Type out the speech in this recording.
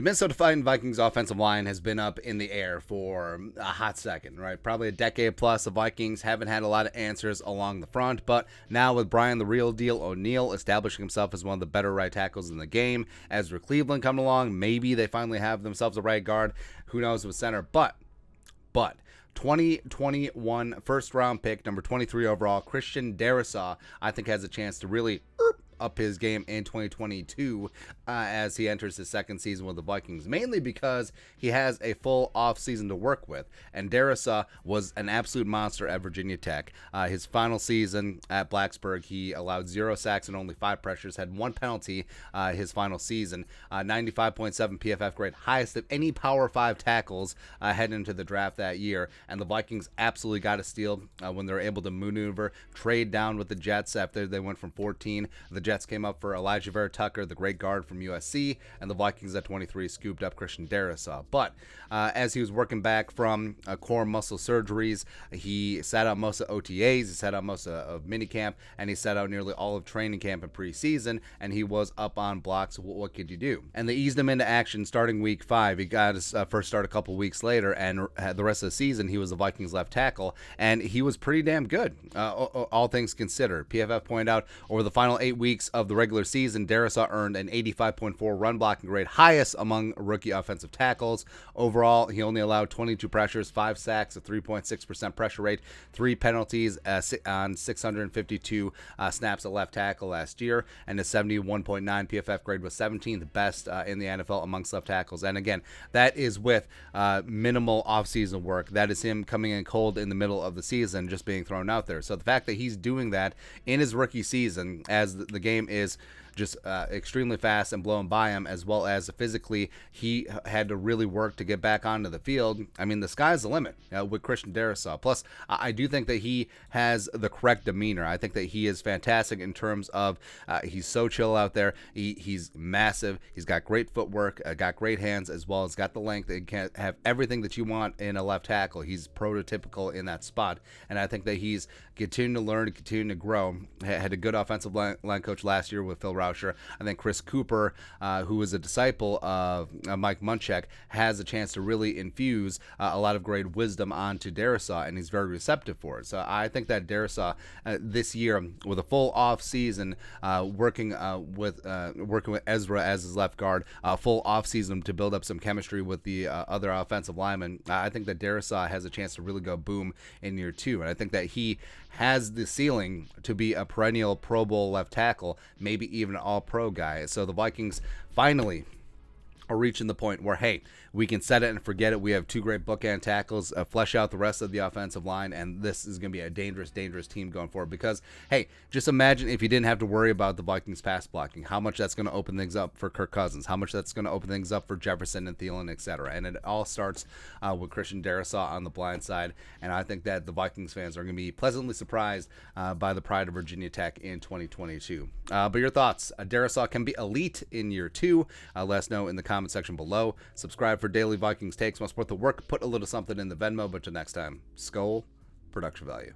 The Minnesota Vikings offensive line has been up in the air for a hot second, right? Probably a decade plus. The Vikings haven't had a lot of answers along the front, but now with Brian the Real Deal O'Neill establishing himself as one of the better right tackles in the game, Ezra Cleveland coming along, maybe they finally have themselves a right guard. Who knows with center? But 2021 first round pick, number 23 overall, Christian Darrisaw, I think has a chance to really up his game in 2022 as he enters his second season with the Vikings, mainly because he has a full offseason to work with. And Darrisaw was an absolute monster at Virginia Tech. His final season at Blacksburg, he allowed 0 sacks and only 5 pressures, had 1 penalty his final season, 95.7 PFF grade, highest of any Power 5 tackles heading into the draft that year. And the Vikings absolutely got a steal when they were able to maneuver, trade down with the Jets after they went from 14. The Jets came up for Elijah Vera Tucker, the great guard from USC, and the Vikings at 23 scooped up Christian Darrisaw. But as he was working back from core muscle surgeries, he sat out most of OTAs, he sat out most of minicamp, and he sat out nearly all of training camp and preseason, and he was up on blocks. What could you do? And they eased him into action starting week 5. He got his first start a couple weeks later, and the rest of the season he was the Vikings left tackle, and he was pretty damn good, all things considered. PFF pointed out over the final 8 weeks of the regular season, Darrisaw earned an 85.4 run blocking grade, highest among rookie offensive tackles. Overall, he only allowed 22 pressures, 5 sacks, a 3.6% pressure rate, 3 penalties on 652 snaps at left tackle last year, and a 71.9 PFF grade was 17th best in the NFL amongst left tackles. And again, that is with minimal offseason work. That is him coming in cold in the middle of the season, just being thrown out there. So the fact that he's doing that in his rookie season, as the game is just extremely fast and blowing by him, as well as physically he had to really work to get back onto the field. I mean, the sky's the limit with Christian Darrisaw. Plus, I do think that he has the correct demeanor. I think that he is fantastic in terms of he's so chill out there. He's massive. He's got great footwork, got great hands, as well as got the length. He can have everything that you want in a left tackle. He's prototypical in that spot, and I think that he's continuing to learn, continuing to grow. Had a good offensive line coach last year with Phil Rauscher. I think Chris Cooper, who is a disciple of Mike Munchak, has a chance to really infuse a lot of great wisdom onto Darrisaw, and he's very receptive for it. So I think that Darrisaw this year, with a full off season, working with Ezra as his left guard, full off season to build up some chemistry with the other offensive linemen, I think that Darrisaw has a chance to really go boom in year 2, and I think that he has the ceiling to be a perennial Pro Bowl left tackle, maybe even an all-pro guy. So the Vikings finally are reaching the point where, hey, we can set it and forget it. We have 2 great bookend tackles, flesh out the rest of the offensive line, and this is going to be a dangerous, dangerous team going forward. Because, hey, just imagine if you didn't have to worry about the Vikings pass blocking, how much that's going to open things up for Kirk Cousins, how much that's going to open things up for Jefferson and Thielen, etc. And it all starts with Christian Darrisaw on the blind side, and I think that the Vikings fans are going to be pleasantly surprised by the pride of Virginia Tech in 2022. But your thoughts? Darrisaw can be elite in year 2. Let us know in the comment section below. Subscribe for daily Vikings takes. Want to support the work? Put a little something in the Venmo. But till next time, Skull Production Value.